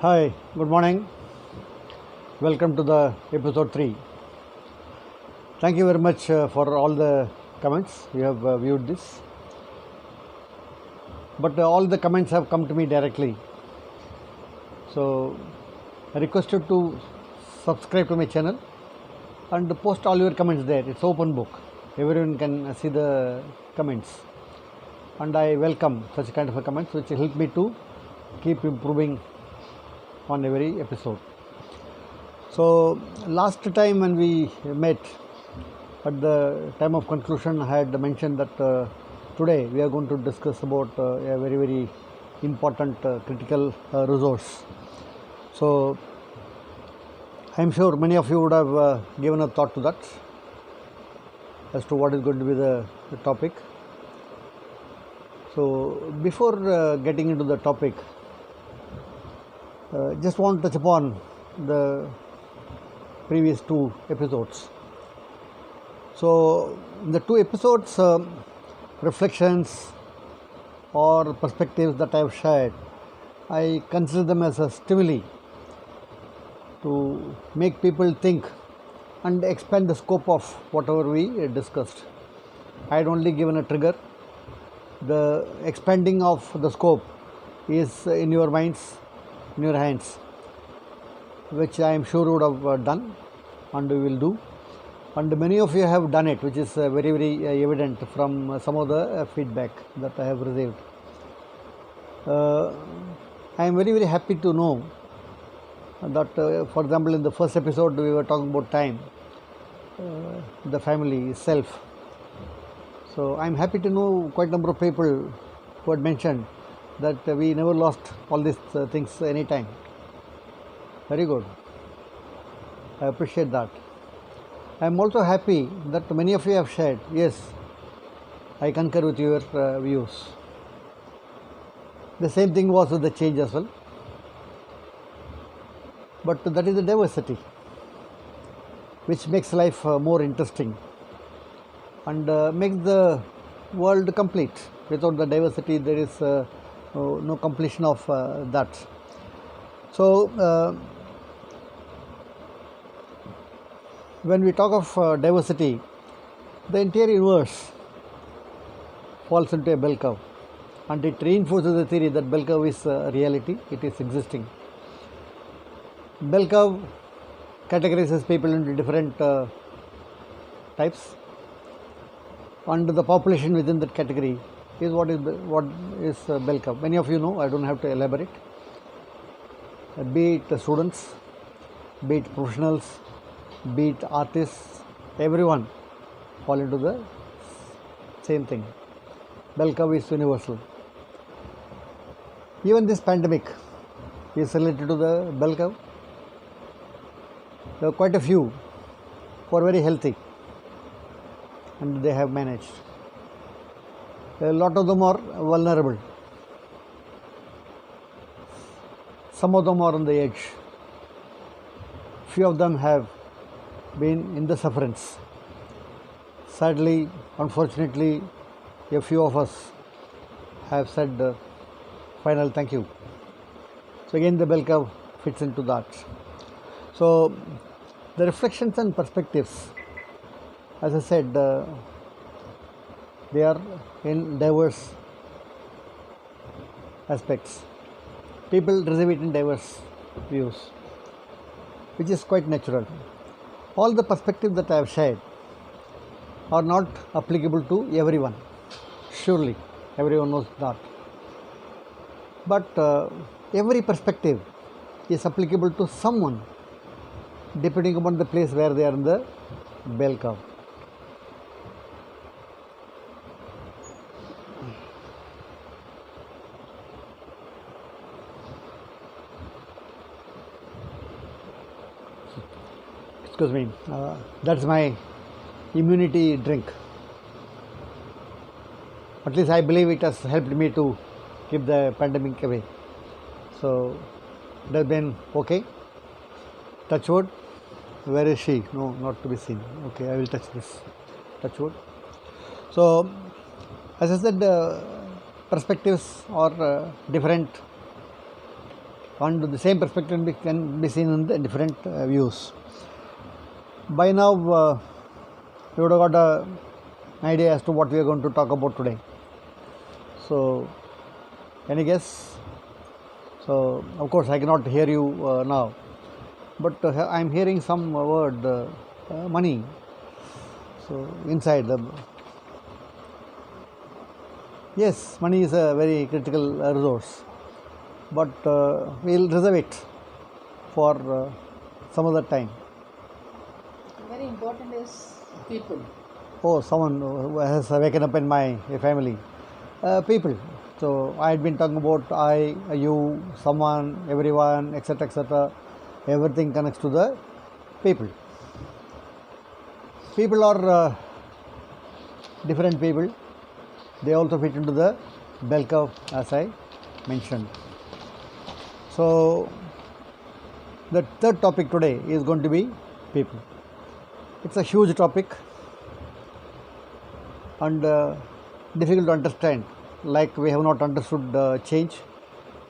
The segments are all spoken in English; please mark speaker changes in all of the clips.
Speaker 1: Hi, good morning. Welcome to the episode 3. Thank you very much for all the comments. You have viewed this. But all the comments have come to me directly. So I request you to subscribe to my channel and post all your comments there. It's open book. Everyone can see the comments. And I welcome such kind of a comments which help me to keep improving on every episode. So last time when we met, at the time of conclusion, I had mentioned that today we are going to discuss about a very important critical resource. So I am sure many of you would have given a thought to that as to what is going to be the topic. So before getting into the topic, just want to touch upon the previous 2 episodes. So in the 2 episodes, reflections or perspectives that I have shared, I consider them as a stimuli to make people think and expand the scope of whatever we discussed. I had only given a trigger. The expanding of the scope is in your minds, in your hands, which I am sure would have done and will do, and many of you have done it, which is very evident from some of the feedback that I have received. I am very happy to know that for example, in the first episode we were talking about time, the family, self. So I am happy to know quite a number of people who had mentioned that we never lost all these things any time. Very good. I appreciate that. I am also happy that many of you have shared, yes, I concur with your views. The same thing was with the change as well. But that is the diversity which makes life more interesting and makes the world complete. Without the diversity, there is no completion of that. So when we talk of diversity, the entire universe falls into a bell curve, and it reinforces the theory that bell curve is reality, it is existing. Bell curve categorizes people into different types, and the population within that category is what is bell curve. Many of you know, I don't have to elaborate. Be it students, be it professionals, be it artists, everyone fall into the same thing. Bell curve is universal. Even this pandemic is related to the bell curve. There are quite a few who are very healthy and they have managed. A lot of them are vulnerable. Some of them are on the edge. Few of them have been in the sufferance. Sadly, unfortunately, a few of us have said final thank you. So again the bell curve fits into that. So the reflections and perspectives, as I said, they are in diverse aspects. People receive it in diverse views, which is quite natural. All the perspectives that I have shared are not applicable to everyone. Surely, everyone knows that. But every perspective is applicable to someone, depending upon the place where they are in the bell curve. Excuse me, that's my immunity drink. At least I believe it has helped me to keep the pandemic away. So it has been okay. Touch wood. Where is she? No, not to be seen. Okay, I will touch this. Touch wood. So as I said, perspectives are different and the same perspective can be seen in the different views. By now, you would have got an idea as to what we are going to talk about today. So, any guess? So, of course, I cannot hear you now, but I am hearing some word money. So, inside the yes, money is a very critical resource, but we will reserve it for some other time.
Speaker 2: Very important is people.
Speaker 1: Oh, someone who has waken up in my family. People. So I had been talking about I, you, someone, everyone, etc., etc. Everything connects to the people. People are different people. They also fit into the bell curve, as I mentioned. So the third topic today is going to be people. It's a huge topic and difficult to understand. Like we have not understood change,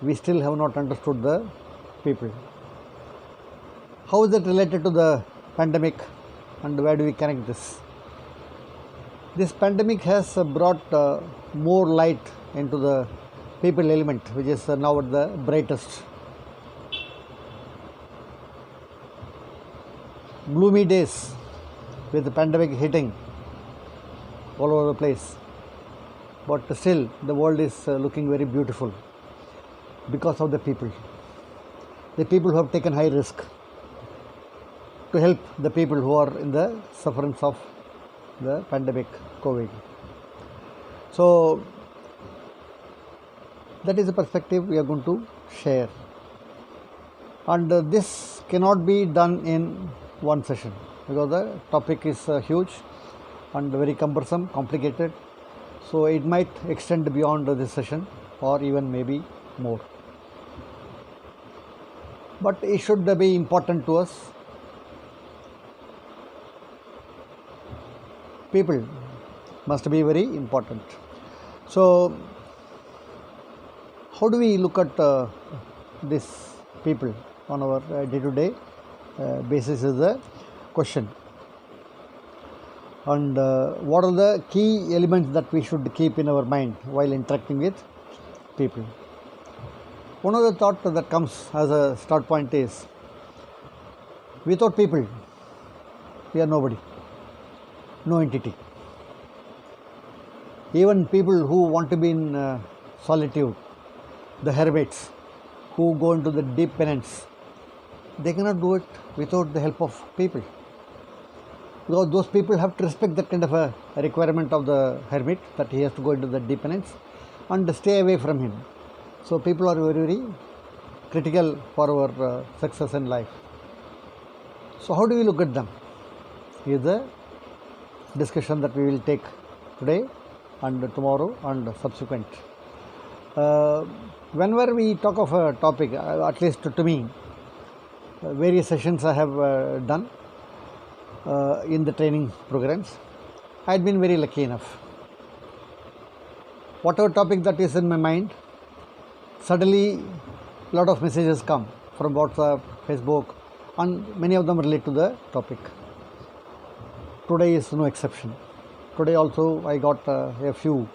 Speaker 1: we still have not understood the people. How is it related to the pandemic and where do we connect this? This pandemic has brought more light into the people element, which is now at the brightest. Gloomy days with the pandemic hitting all over the place, but still the world is looking very beautiful because of the people who have taken high risk to help the people who are in the sufferance of the pandemic COVID. So that is the perspective we are going to share, and this cannot be done in one session because the topic is huge and very cumbersome, complicated, so it might extend beyond this session or even maybe more, but it should be important to us. People must be very important. So how do we look at these people on our day-to-day basis is the question, and what are the key elements that we should keep in our mind while interacting with people. One of the thought that comes as a start point is, without people we are nobody, no entity. Even people who want to be in solitude, the hermits who go into the deep penance, they cannot do it without the help of people, because those people have to respect that kind of a requirement of the hermit, that he has to go into the deep penance and stay away from him. So people are very, very critical for our success in life. So how do we look at them is the discussion that we will take today and tomorrow and subsequent. Whenever we talk of a topic, at least to me, various sessions I have done in the training programs, I had been very lucky enough. Whatever topic that is in my mind, suddenly a lot of messages come from WhatsApp, Facebook, and many of them relate to the topic. Today is no exception. Today also I got a few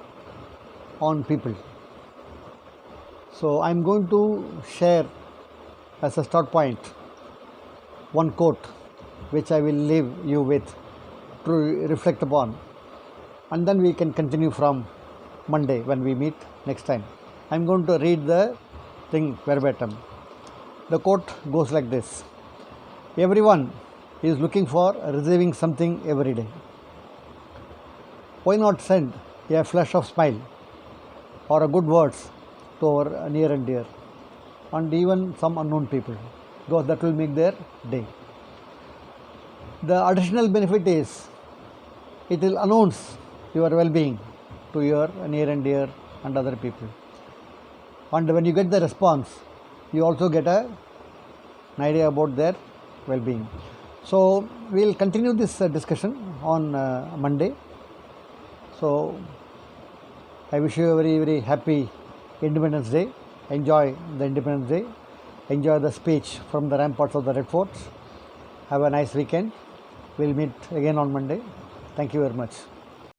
Speaker 1: on people. So I am going to share as a start point one quote which I will leave you with to reflect upon, and then we can continue from Monday when we meet next time. I am going to read the thing verbatim. The quote goes like this: everyone is looking for receiving something every day. Why not send a flash of smile or a good words to our near and dear, and even some unknown people, because that will make their day. The additional benefit is it will announce your well-being to your near and dear and other people, and when you get the response, you also get an idea about their well-being. So we will continue this discussion on Monday. So I wish you a very, very happy Independence Day. Enjoy the Independence Day. enjoy the speech from the ramparts of the Red Fort. Have a nice weekend. We'll meet again on Monday. Thank you very much.